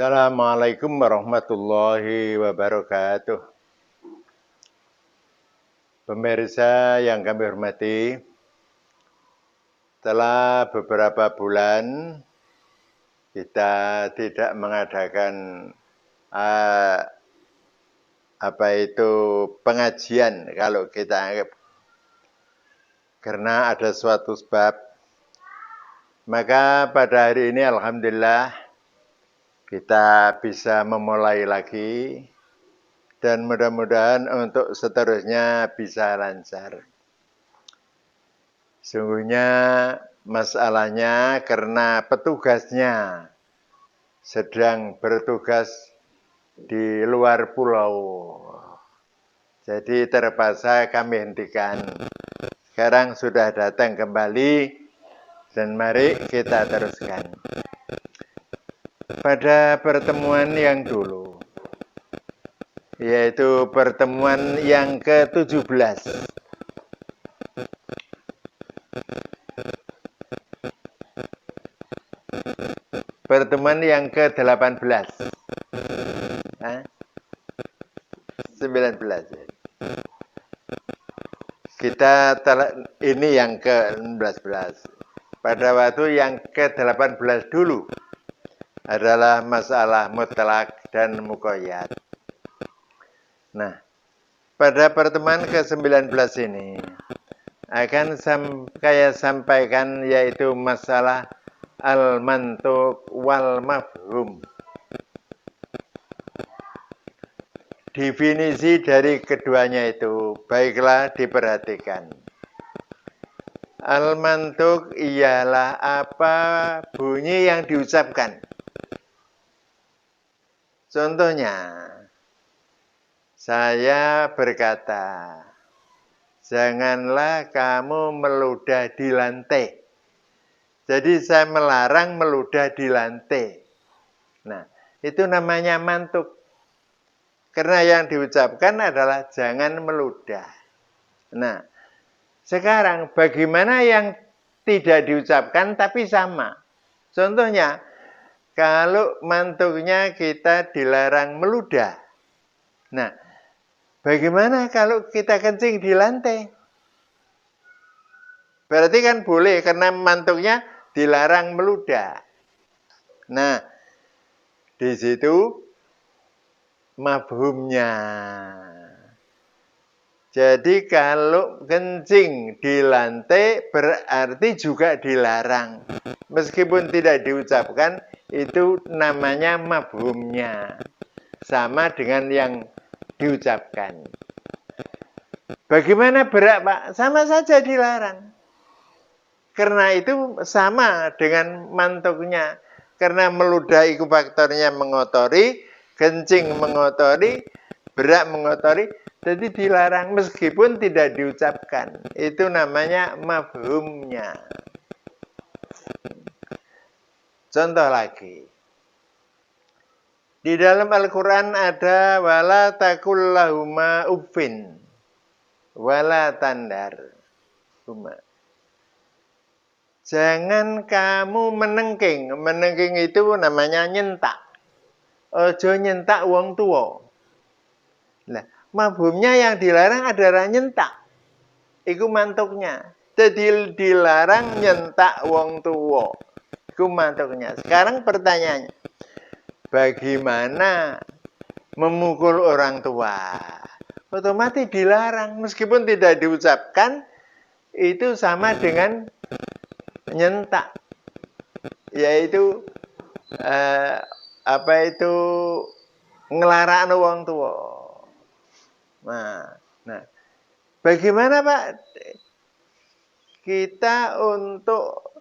Assalamualaikum warahmatullahi wabarakatuh. Pemirsa yang kami hormati, setelah beberapa bulan kita tidak mengadakan pengajian kalau kita anggap karena ada suatu sebab, maka pada hari ini alhamdulillah kita bisa memulai lagi dan mudah-mudahan untuk seterusnya bisa lancar. Sungguhnya masalahnya karena petugasnya sedang bertugas di luar pulau. Jadi terpaksa kami hentikan. Sekarang sudah datang kembali dan mari kita teruskan. Pada pertemuan yang dulu, yaitu pertemuan yang ke-17. Pertemuan yang ke-18. 19. Kita ini yang ke-16. Pada waktu yang ke-18 dulu adalah masalah mutlak dan muqayyad. Nah, pada pertemuan ke-19 ini akan saya sampaikan yaitu masalah al-mantuq wal mafhum. Definisi dari keduanya itu baiklah diperhatikan. Al-mantuq ialah apa bunyi yang diucapkan. Contohnya, saya berkata, janganlah kamu meludah di lantai. Jadi saya melarang meludah di lantai. Nah, itu namanya mantuk. Karena yang diucapkan adalah jangan meludah. Nah, sekarang bagaimana yang tidak diucapkan tapi sama? Contohnya, kalau mantuknya kita dilarang meludah. Nah, bagaimana kalau kita kencing di lantai? Berarti kan boleh karena mantuknya dilarang meludah. Nah, di situ mafhumnya. Jadi kalau kencing di lantai berarti juga dilarang. Meskipun tidak diucapkan, itu namanya mafhumnya. Sama dengan yang diucapkan. Bagaimana berak, Pak? Sama saja dilarang. Karena itu sama dengan mantuknya. Karena meludah itu faktornya mengotori, kencing mengotori, berak mengotori, jadi dilarang meskipun tidak diucapkan. Itu namanya mafhumnya. Contoh lagi. Di dalam Al-Quran ada wala takul lahuma uffin wala tandar. Jangan kamu menengking. Menengking itu namanya nyentak. Ojo nyentak wong tua. Nah, mafhumnya yang dilarang adalah nyentak. Iku mantuknya. Jadi dilarang nyentak wong tua. Iku mantuknya. Sekarang pertanyaannya, bagaimana memukul orang tua? Otomatis dilarang. Meskipun tidak diucapkan, itu sama dengan nyentak. Yaitu ngelarak wong tua. Nah, bagaimana Pak kita untuk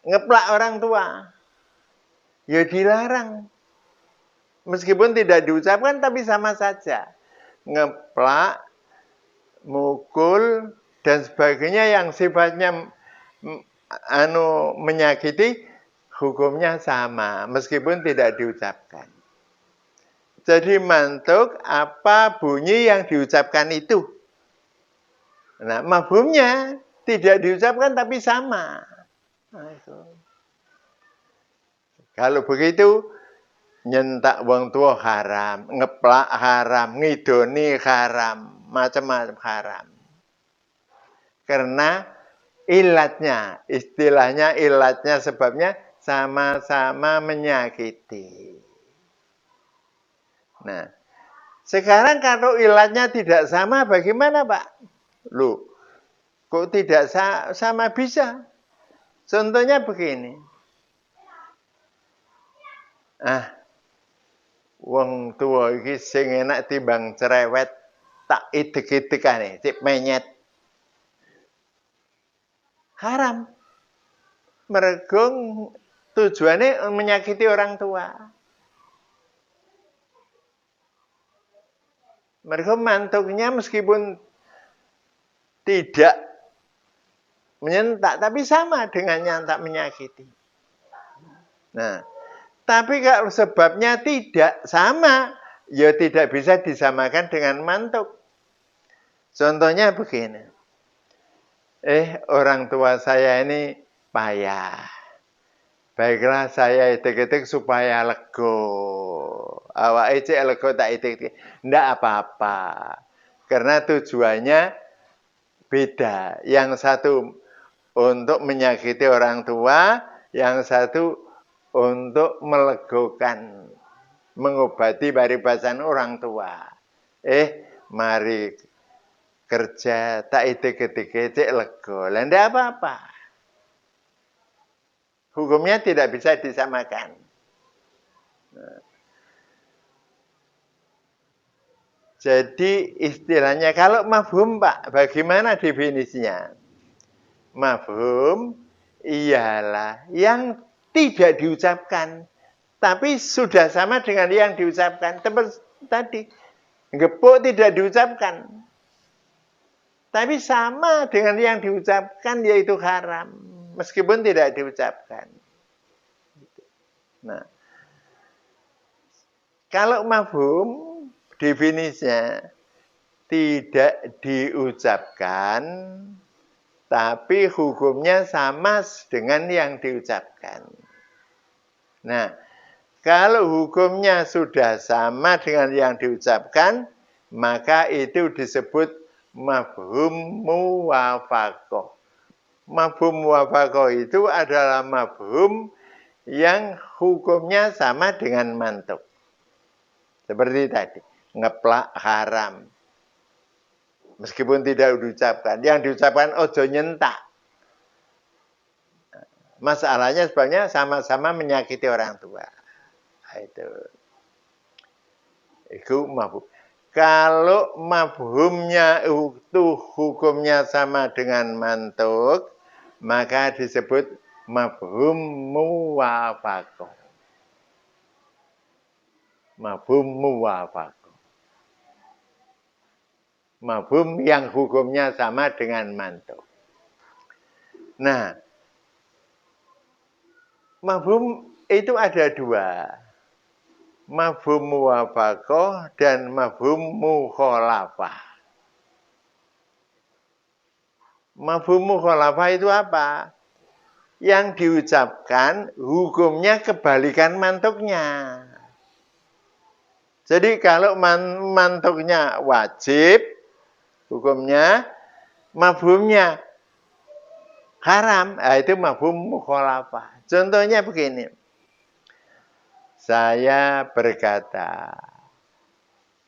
ngeplak orang tua? Ya dilarang. Meskipun tidak diucapkan tapi sama saja. Ngeplak, mukul dan sebagainya yang sifatnya menyakiti, hukumnya sama meskipun tidak diucapkan. Jadi mantuk apa bunyi yang diucapkan itu. Nah, mafhumnya tidak diucapkan tapi sama. Nah, itu. Kalau begitu, nyentak wong tua haram, ngeplak haram, ngidoni haram, macam-macam haram. Karena ilatnya, istilahnya ilatnya, sebabnya sama-sama menyakiti. Nah, sekarang kalau ilatnya tidak sama, bagaimana Pak? Loh, kok tidak sama bisa? Contohnya begini. Wong tua iki sing enak timbang cerewet, tak idek-idekane, cek menyet. Haram. Mergo tujuannya menyakiti orang tua. Mergo mantuknya meskipun tidak menyentak, tapi sama dengan nyantak menyakiti. Nah, tapi kalau sebabnya tidak sama, ya tidak bisa disamakan dengan mantuk. Contohnya begini. Orang tua saya ini payah. Baiklah saya itik-itik supaya lego. Awak cek lego tak itik-itik. Ndak apa-apa. Karena tujuannya beda. Yang satu untuk menyakiti orang tua, yang satu untuk melegokan, mengobati paribasan orang tua. Mari kerja tak itik-itik cek lego. Lah ndak apa-apa. Hukumnya tidak bisa disamakan. Jadi istilahnya kalau mafhum Pak, bagaimana definisinya? Mafhum ialah yang tidak diucapkan, tapi sudah sama dengan yang diucapkan. Tadi, gepuk tidak diucapkan, tapi sama dengan yang diucapkan, yaitu haram, meskipun tidak diucapkan. Nah, kalau mafhum definisinya tidak diucapkan, tapi hukumnya sama dengan yang diucapkan. Nah, kalau hukumnya sudah sama dengan yang diucapkan, maka itu disebut mafhum muwafaqah. Mafhum muwafaqah itu adalah mafhum yang hukumnya sama dengan mantuk. Seperti tadi, ngeplak haram. Meskipun tidak diucapkan. Yang diucapkan ojo nyentak. Masalahnya sebenarnya sama-sama menyakiti orang tua. Itu mafhum. Kalau mafhumnya itu hukumnya sama dengan mantuk, maka disebut mafhum muwafaqah. Mafhum muwafaqah. Mafhum yang hukumnya sama dengan mantuk. Nah, mafhum itu ada dua. Mafhum muwafaqah dan mafhum mukhalafah. Mafhum mukhalafah itu apa? Yang diucapkan hukumnya kebalikan mantuknya. Jadi kalau mantuknya wajib, hukumnya, mafhumnya haram, itu mafhum mukhalafah. Contohnya begini. Saya berkata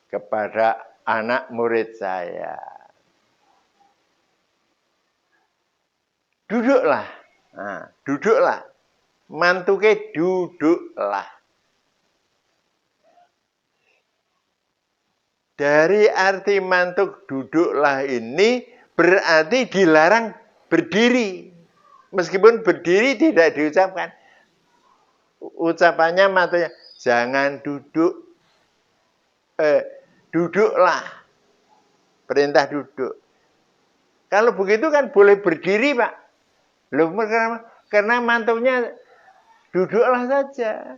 kepada anak murid saya, duduklah. Nah, duduklah. Mantuke duduklah. Dari arti mantuk duduklah ini berarti dilarang berdiri. Meskipun berdiri tidak diucapkan. Ucapannya mantuknya, jangan duduk. Duduklah. Perintah duduk. Kalau begitu kan boleh berdiri, Pak. Loh, karena mantuknya duduklah saja.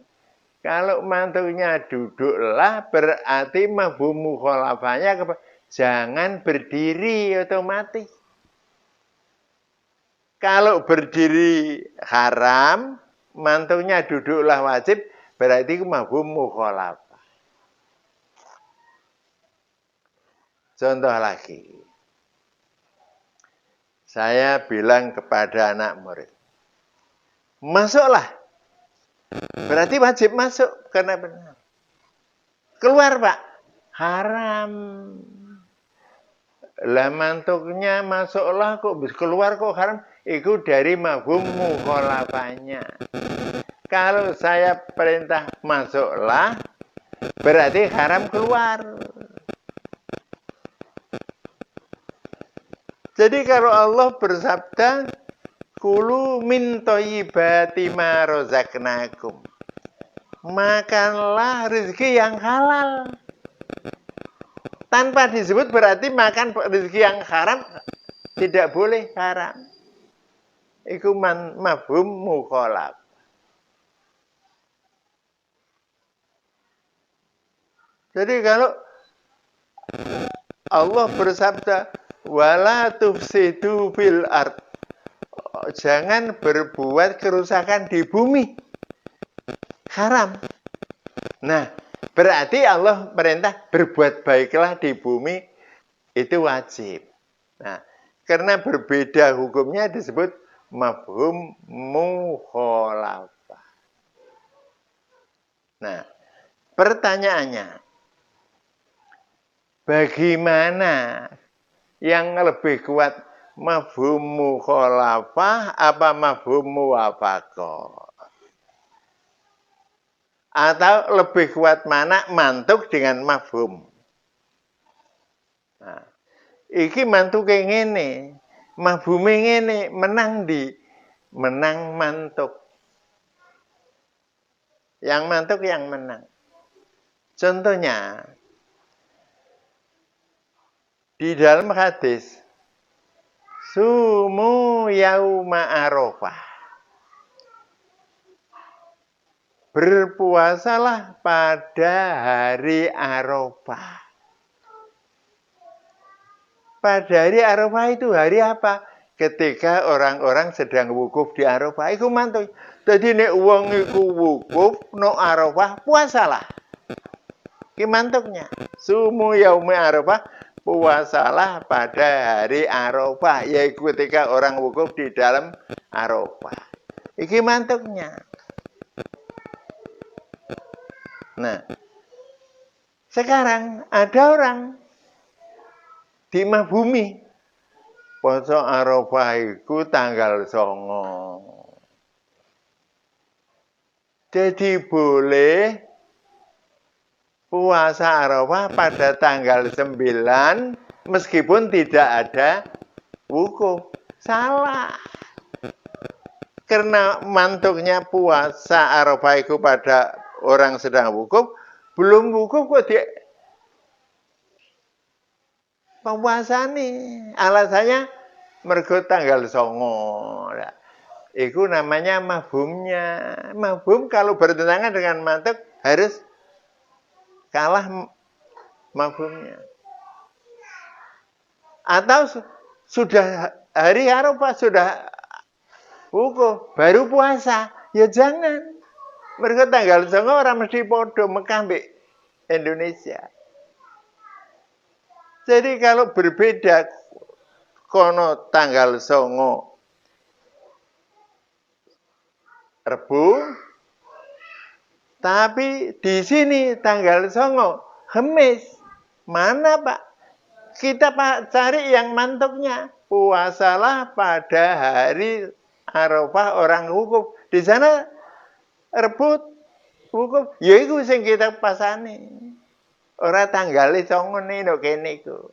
Kalau mantuknya duduklah berarti mafhum mukhalafahnya jangan berdiri otomatis. Kalau berdiri haram, mantuknya duduklah wajib, berarti itu mafhum mukhalafah. Contoh lagi. Saya bilang kepada anak murid, masuklah. Berarti wajib masuk karena benar. Keluar, Pak. Haram. Lah mantuknya masuklah kok bisa keluar kok haram. Itu dari mafhum mukhalafahnya. Kalau saya perintah masuklah, berarti haram keluar. Jadi kalau Allah bersabda, kulu min thayyibati ma razaqnakum. Makanlah rezeki yang halal. Tanpa disebut berarti makan rezeki yang haram tidak boleh haram. Itu mafhum mukhalafah. Jadi kalau Allah bersabda, wala tufsidu fil ard. Jangan berbuat kerusakan di bumi. Haram. Nah, berarti Allah perintah berbuat baiklah di bumi itu wajib. Nah, karena berbeda hukumnya disebut mafhum mukhalafah. Nah, pertanyaannya, bagaimana yang lebih kuat, mafhum mukhalafah apa mafhum muwafaqah? Atau lebih kuat mana mantuk dengan mafhum? Nah, iki mantuk kayak ngene, mafhume ngene, menang di menang mantuk. Yang mantuk yang menang. Contohnya di dalam hadis sumu yauma arafah. Berpuasalah pada hari Arafah. Pada hari Arafah itu hari apa? Ketika orang-orang sedang wukuf di Arafah, itu mantuk. Jadi nek wong iku wukuf no Arafah, puasalah. Iki mantuknya. Sumu yaumi Arafah, puasalah pada hari Arafah, yaitu ketika orang wukuf di dalam Arafah. Iki mantuknya. Nah, sekarang ada orang di mafhumi poso Arafah itu tanggal 9. Jadi boleh puasa Arafah pada tanggal 9 meskipun tidak ada wukuf. Salah. Karena mantuknya puasa Arafah itu pada orang sedang wukuf, belum wukuf kok dia puasane. Alasannya mergo tanggal 9. Nah, itu namanya mafhumnya. Mafhum kalau bertentangan dengan mantuk harus kalah mafhumnya. Atau sudah hari Arafah sudah wukuf baru puasa, ya jangan. Mereka tanggal 9 orang mesti podo Mekah mbek Indonesia. Jadi kalau berbeda kono tanggal 9 Rebu, tapi di sini tanggal 9 Kamis. Mana Pak? Kita Pak cari yang mantuknya. Puasalah pada hari Arafah orang wukuf. Di sana rebut wukuf, ya iku sing kita pasane. Ora tanggale 9 nek kene iku.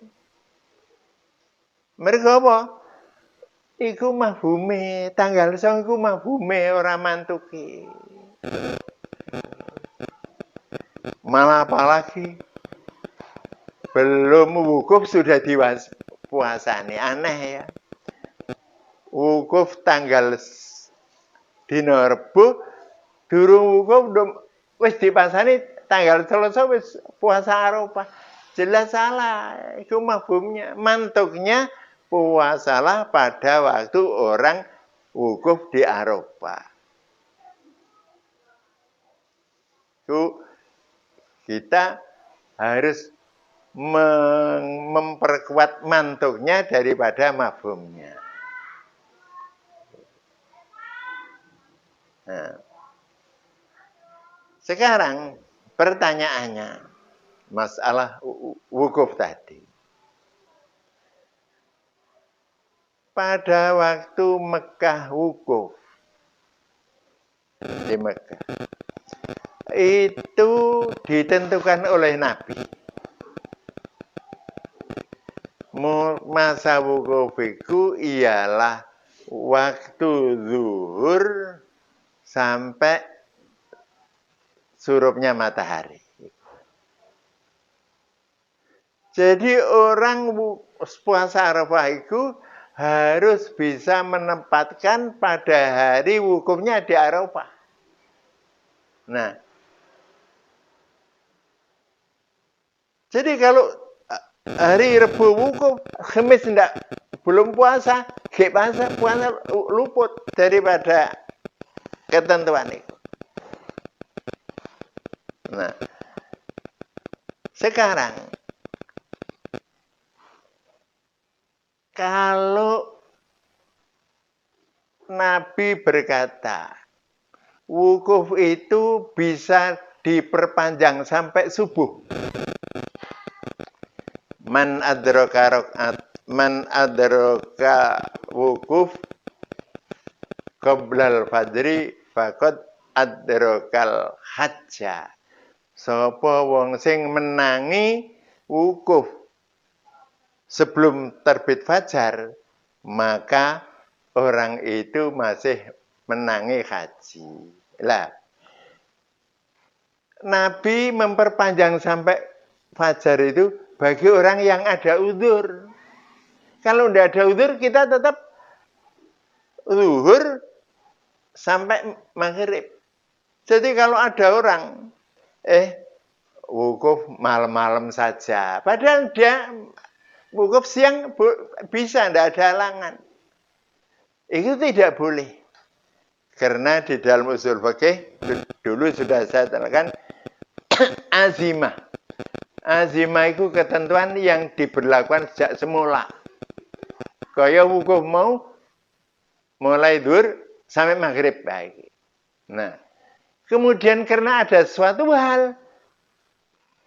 Mergo apa? Iku mafhume, tanggal 9 iku mafhume ora mantuke. Malah apalagi belum wukuf sudah puasane, aneh ya. Wukuf tanggal dina Rebo durung wukuf wis dipasani tanggal 13 wis puasa Arafah. Jelas salah, itu mafhumnya. Mantuknya puasalah pada waktu orang wukuf di Arafah. Itu kita harus memperkuat mantuknya daripada mafhumnya. Nah, sekarang pertanyaannya, masalah wukuf tadi. Pada waktu Mekah wukuf, di Mekah, itu ditentukan oleh Nabi. Masa wukuf itu ialah waktu zuhur sampai surupnya matahari. Jadi orang puasa Arafah itu harus bisa menempatkan pada hari wukufnya di Arafah. Nah, jadi kalau hari Rebu wukuf, Kamis belum puasa, puasa luput daripada ketentuan itu. Nah, sekarang kalau Nabi berkata, wukuf itu bisa diperpanjang sampai subuh. Man adraka wukuf qoblal fajri faqad adrakal hajja. Sapa wong sing menangi wukuf sebelum terbit fajar, maka orang itu masih menangi haji. Lah, Nabi memperpanjang sampai fajar itu bagi orang yang ada udzur. Kalau tidak ada udzur, kita tetap zuhur sampai maghrib. Jadi kalau ada orang, wukuf malam-malam saja. Padahal dia wukuf siang bisa, tidak ada halangan. Itu tidak boleh. Karena di dalam usul fikih dulu sudah saya terangkan azimah. Azimah itu ketentuan yang diberlakukan sejak semula. Kaya wukuf mau mulai zuhur sampai maghrib baik. Nah, kemudian karena ada suatu hal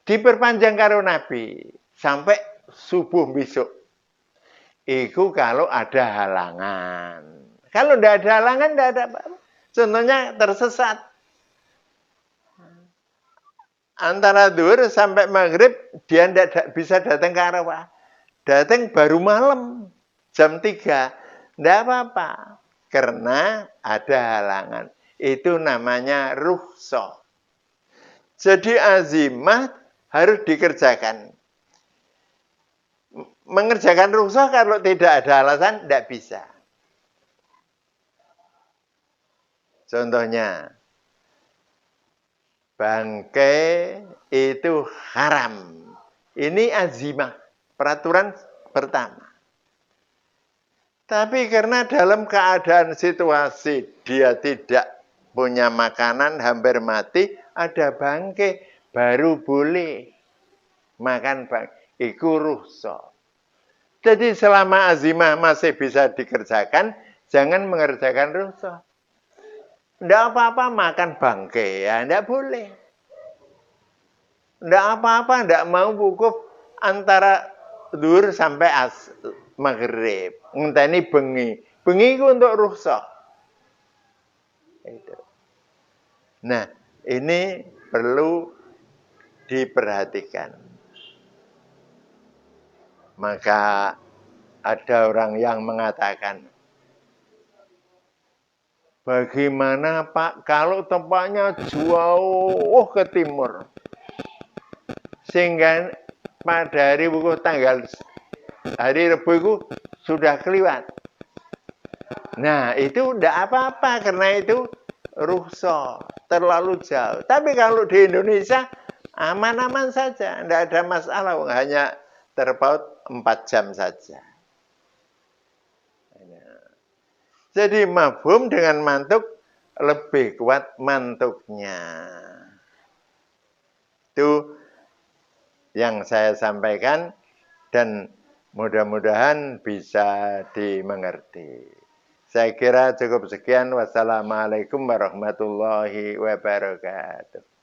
diperpanjang karo Nabi sampai subuh besok. Itu kalau ada halangan. Kalau tidak ada halangan, tidak ada apa-apa. Contohnya tersesat. Antara zuhur sampai maghrib, dia tidak bisa datang ke Arafah. Datang baru malam, jam 3. Tidak apa-apa. Karena ada halangan. Itu namanya rukhsah. Jadi azimah harus dikerjakan. Mengerjakan rukhsah kalau tidak ada alasan, tidak bisa. Contohnya, bangkai itu haram. Ini azimah, peraturan pertama. Tapi karena dalam keadaan situasi dia tidak punya makanan, hampir mati, ada bangkai, baru boleh makan bangkai. Iku rukhsah. Jadi selama azimah masih bisa dikerjakan, jangan mengerjakan rukhsah. Tidak apa-apa makan bangkai, ya tidak boleh. Tidak apa-apa, tidak mau wukuf antara zuhur sampai maghrib. Ngenteni bengi. Bengi itu untuk rukhsah. Itu. Nah, ini perlu diperhatikan. Maka ada orang yang mengatakan, bagaimana Pak kalau tempatnya jauh ke timur? Sehingga pada hari wukuf tanggal hari Rebu itu sudah keliwat. Nah, itu tidak apa-apa karena itu rukhsah, terlalu jauh. Tapi kalau di Indonesia aman-aman saja, tidak ada masalah, hanya terpaut 4 jam saja. Jadi mafhum dengan mantuk lebih kuat mantuknya. Itu yang saya sampaikan dan mudah-mudahan bisa dimengerti. Saya kira cukup sekian. Wassalamualaikum warahmatullahi wabarakatuh.